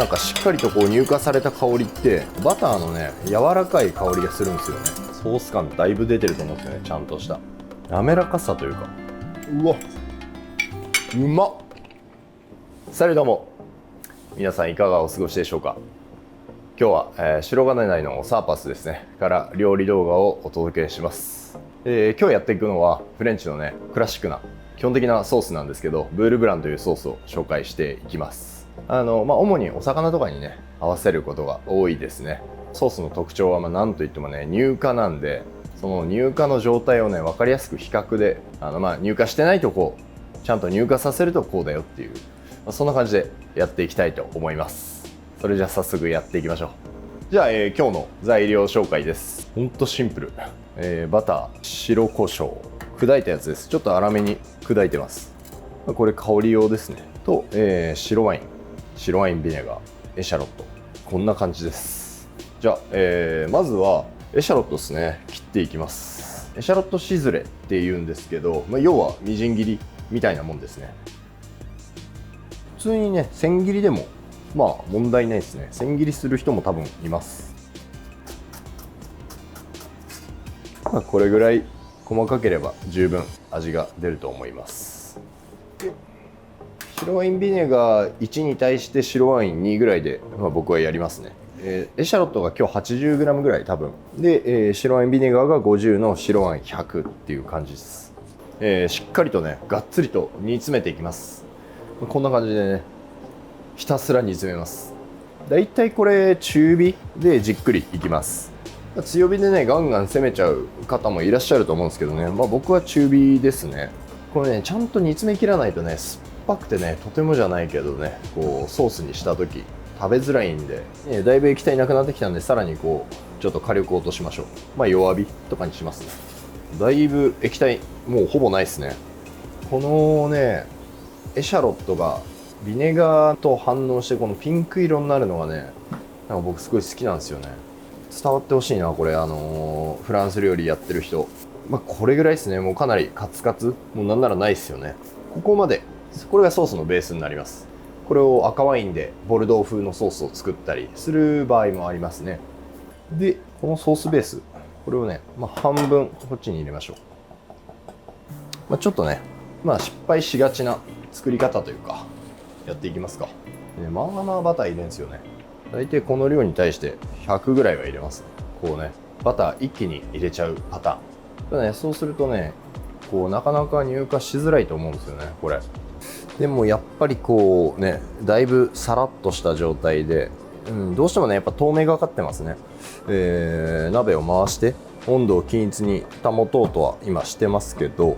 なんかしっかりとこう乳化された香りってバターのね柔らかい香りがするんですよね。ソース感だいぶ出てると思うんですよね。ちゃんとした滑らかさというか、うわうまっ。さてどうも皆さんいかがお過ごしでしょうか。今日は、白金台のサーパスですねから料理動画をお届けします。今日やっていくのはフレンチのねクラシックな基本的なソースなんですけど、ブールブランというソースを紹介していきます。主にお魚とかにね合わせることが多いですね。ソースの特徴は何といってもね乳化なんで、その乳化の状態をね分かりやすく比較で乳化してないとこうちゃんと乳化させるとこうだよっていう、そんな感じでやっていきたいと思います。それじゃあ早速やっていきましょう。じゃあ、今日の材料紹介です。ほんとシンプル、バター、白胡椒、砕いたやつです。ちょっと粗めに砕いてます。これ香り用ですねと、白ワインビネガー、エシャロット、こんな感じです。じゃあ、まずはエシャロットですね切っていきます。エシャロットシズレっていうんですけど、要はみじん切りみたいなもんですね。普通にね千切りでも問題ないですね。千切りする人も多分います。これぐらい細かければ十分味が出ると思います。白ワインビネガー1に対して白ワイン2ぐらいで、僕はやりますね。エシャロットが今日 80g ぐらい多分で、白ワインビネガーが50の白ワイン100っていう感じです。しっかりとねがっつりと煮詰めていきます。こんな感じでねひたすら煮詰めます。だいたいこれ中火でじっくりいきます。強火でねガンガン攻めちゃう方もいらっしゃると思うんですけどね、僕は中火ですね。これねちゃんと煮詰めきらないとね酸っぱくてねとてもじゃないけどねこうソースにした時食べづらいんで、だいぶ液体なくなってきたんでさらにこうちょっと火力を落としましょう。弱火とかにしますね。だいぶ液体もうほぼないですね。このねエシャロットがビネガーと反応してこのピンク色になるのがねなんか僕すごい好きなんですよね。伝わってほしいなこれ、フランス料理やってる人、これぐらいですね。もうかなりカツカツ、もうなんならないですよね。ここまでこれがソースのベースになります。これを赤ワインでボルドー風のソースを作ったりする場合もありますね。でこのソースベースこれをね、半分こっちに入れましょう。ちょっとね失敗しがちな作り方というかやっていきますか。バター入れるんですよね。大体この量に対して100ぐらいは入れますね。こうねバター一気に入れちゃうパターン。そうするとねこうなかなか乳化しづらいと思うんですよねこれ。でもやっぱりこうねだいぶサラッとした状態で、どうしてもねやっぱ透明がかってますね。鍋を回して温度を均一に保とうとは今してますけど、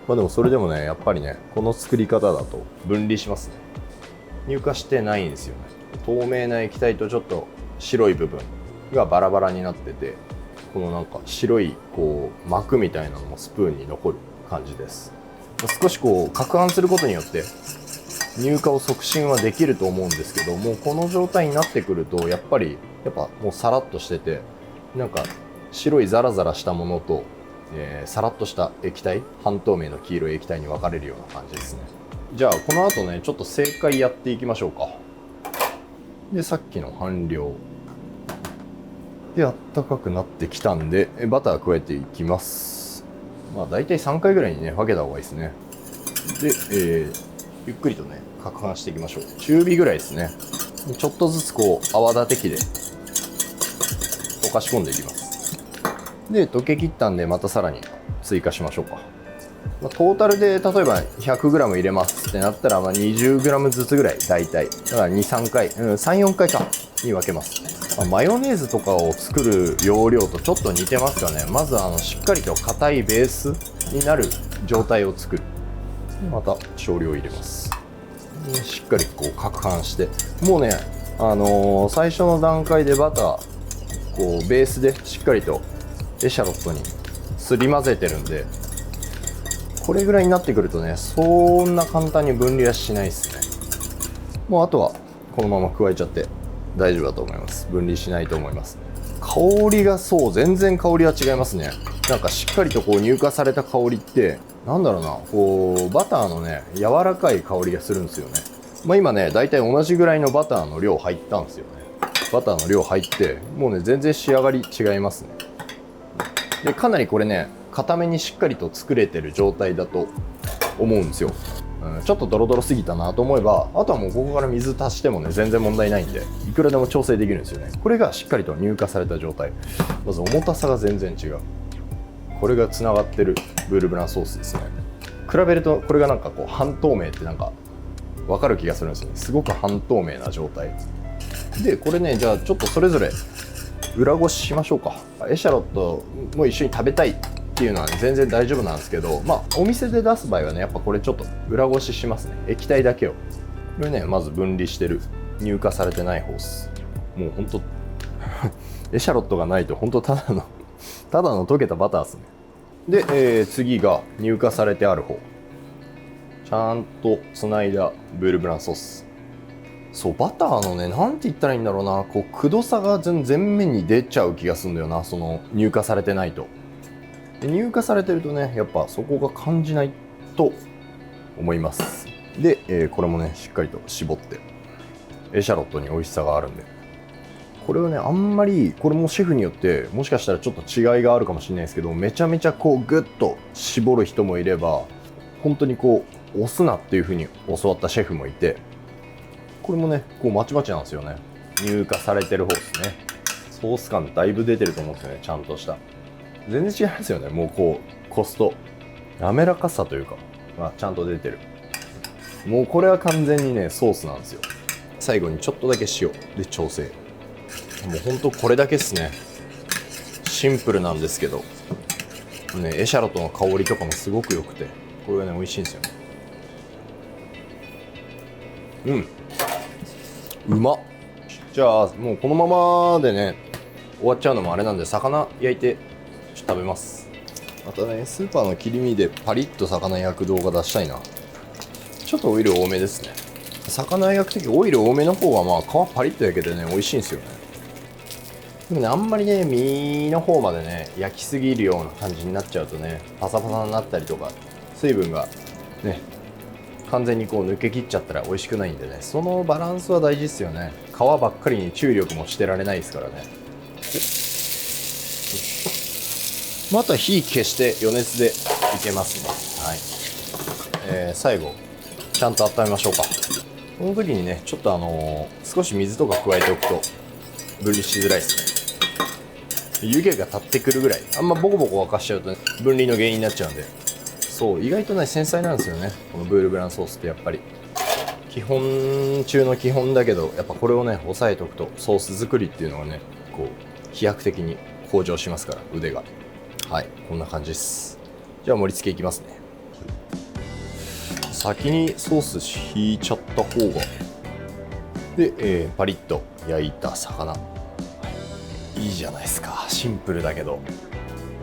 でもそれでもねやっぱりねこの作り方だと分離しますね。乳化してないんですよね。透明な液体とちょっと白い部分がバラバラになってて、このなんか白いこう膜みたいなのもスプーンに残る感じです。少しこう攪拌することによって乳化を促進はできると思うんですけども、この状態になってくるとやっぱもうサラッとしてて、なんか白いザラザラしたものと、サラッとした液体、半透明の黄色い液体に分かれるような感じですね。じゃあこの後ねちょっと正解やっていきましょうか。でさっきの半量であったかくなってきたんでバター加えていきます。だいたい3回ぐらいにね分けた方がいいですね。で、ゆっくりとね攪拌していきましょう。中火ぐらいですね。ちょっとずつこう泡立て器で溶かし込んでいきます。で溶けきったんでまたさらに追加しましょうか。トータルで例えば 100g 入れますってなったら20g ずつぐらい大体だから 2,3 回、3,4 回かに分けます。マヨネーズとかを作る要領とちょっと似てますかね。まずしっかりと硬いベースになる状態を作る。また少量入れます。しっかりこう攪拌して、もうね最初の段階でバターこうベースでしっかりとエシャロットにすり混ぜてるんで、これぐらいになってくるとねそんな簡単に分離はしないですね。もうあとはこのまま加えちゃって大丈夫だと思います。分離しないと思います。香りが全然香りは違いますね。なんかしっかりとこう乳化された香りってなんだろうな、こうバターのね柔らかい香りがするんですよね。今ね大体同じぐらいのバターの量入ったんですよね。バターの量入ってもうね全然仕上がり違いますね。でかなりこれね固めにしっかりと作れてる状態だと思うんですよ。ちょっとドロドロすぎたなと思えばあとはもうここから水足してもね全然問題ないんでいくらでも調整できるんですよね。これがしっかりと乳化された状態。まず重たさが全然違う。これがつながってるブールブランソースですね。比べるとこれがなんかこう半透明ってなんか分かる気がするんですよね。すごく半透明な状態で、これねじゃあちょっとそれぞれ裏ごししましょうか。エシャロットも一緒に食べたいっていうのは、ね、全然大丈夫なんですけど、お店で出す場合はねやっぱこれちょっと裏ごししますね。液体だけを。これねまず分離してる乳化されてない方です。もうほんとエシャロットがないとほんとただの溶けたバターですね。で、次が乳化されてある方、ちゃんとつないだブールブランソース。そうバターのねなんて言ったらいいんだろうな、こうくどさが全面に出ちゃう気がするんだよな、その乳化されてないと。で乳化されてるとねやっぱそこが感じないと思います。で、これもねしっかりと絞ってエシャロットに美味しさがあるんで、これをねあんまりこれもシェフによってもしかしたらちょっと違いがあるかもしれないですけど、めちゃめちゃこうグッと絞る人もいれば本当にこう押すなっていう風に教わったシェフもいて、これもねこうまちまちなんですよね。乳化されてる方ですね。ソース感だいぶ出てると思うんですよね。ちゃんとした全然違いますよね。もうこうコスト滑らかさというか、ちゃんと出てる。もうこれは完全にねソースなんですよ。最後にちょっとだけ塩で調整。もうほんとこれだけですね。シンプルなんですけどね、エシャロットの香りとかもすごく良くて、これがね美味しいんですよね。うまっ。じゃあもうこのままでね終わっちゃうのもあれなんで、魚焼いてちょっと食べます。またねスーパーの切り身でパリッと魚焼く動画出したいな。ちょっとオイル多めですね。魚焼くときオイル多めの方が皮パリッと焼けてね美味しいんですよね。でもねあんまりね身の方までね焼きすぎるような感じになっちゃうとねパサパサになったりとか、水分がね完全にこう抜けきっちゃったら美味しくないんでね、そのバランスは大事ですよね。皮ばっかりに注力もしてられないですからね。あとは火消して余熱でいけますね。はい。最後ちゃんと温めましょうか。この時にねちょっと少し水とか加えておくと分離しづらいですね。湯気が立ってくるぐらい、あんまボコボコ沸かしちゃうと、ね、分離の原因になっちゃうんで。そう意外とね繊細なんですよね、このブールブランソースってやっぱり基本中の基本だけど、やっぱこれをね押さえておくとソース作りっていうのがねこう飛躍的に向上しますから、腕が。はい、こんな感じです。じゃあ盛り付けいきますね。先にソース引いちゃった方がで、パリッと焼いた魚、いいじゃないですか。シンプルだけど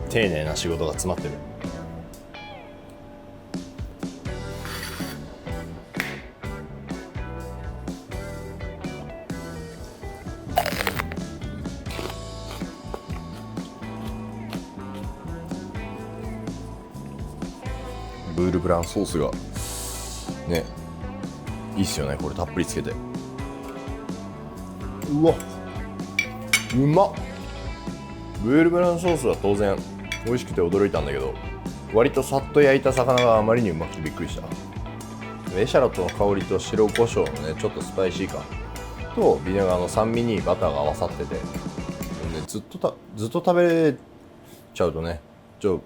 丁寧な仕事が詰まってる。ブールブランソースがねいいっすよね。これたっぷりつけて、うわうまっ。ブールブランソースは当然美味しくて驚いたんだけど、割とさっと焼いた魚があまりにうまくてびっくりした。エシャロットの香りと白胡椒のねちょっとスパイシー感とビネガーの酸味にバターが合わさってて、ね、ずっと食べれちゃうとね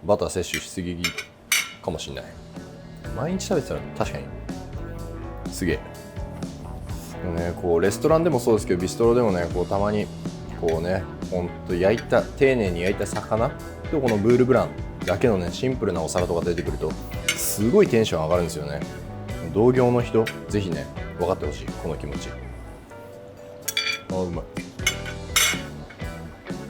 バター摂取しすぎかもしんない。毎日食べてたら確かにすげえ。でもねこうレストランでもそうですけどビストロでもねこうたまにこうねほんと丁寧に焼いた魚とこのブールブランだけのねシンプルなお皿とか出てくるとすごいテンション上がるんですよね。同業の人ぜひね分かってほしい、この気持ち。うまい。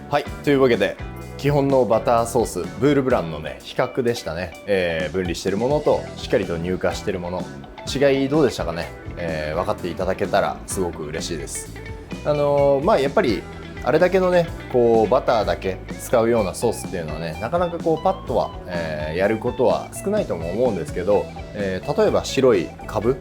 はい、というわけで基本のバターソースブールブランのね比較でしたね。分離してるものとしっかりと乳化してるもの、違いどうでしたかね。分かっていただけたらすごく嬉しいです。やっぱりあれだけのねこうバターだけ使うようなソースっていうのはねなかなかこうパッとは、やることは少ないとも思うんですけど、例えば白いカブ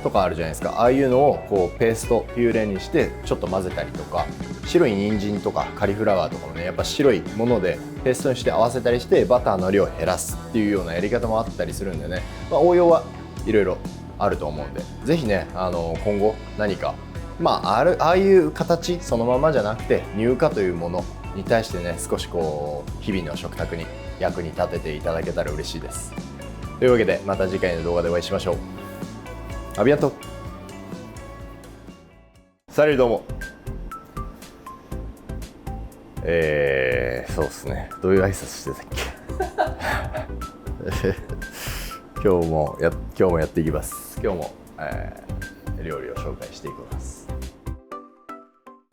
とかあるじゃないですか。ああいうのをこうペーストピューレにしてちょっと混ぜたりとか、白い人参とかカリフラワーとかもねやっぱ白いものでペーストにして合わせたりしてバターの量を減らすっていうようなやり方もあったりするんでね、応用はいろいろあると思うんで、是非ね今後何かああいう形そのままじゃなくて乳化というものに対してね少しこう日々の食卓に役に立てていただけたら嬉しいです。というわけでまた次回の動画でお会いしましょう。アビアント。サリューどうも。そうですね。どういう挨拶してたっけ今日もやっていきます。今日も、料理を紹介していきます。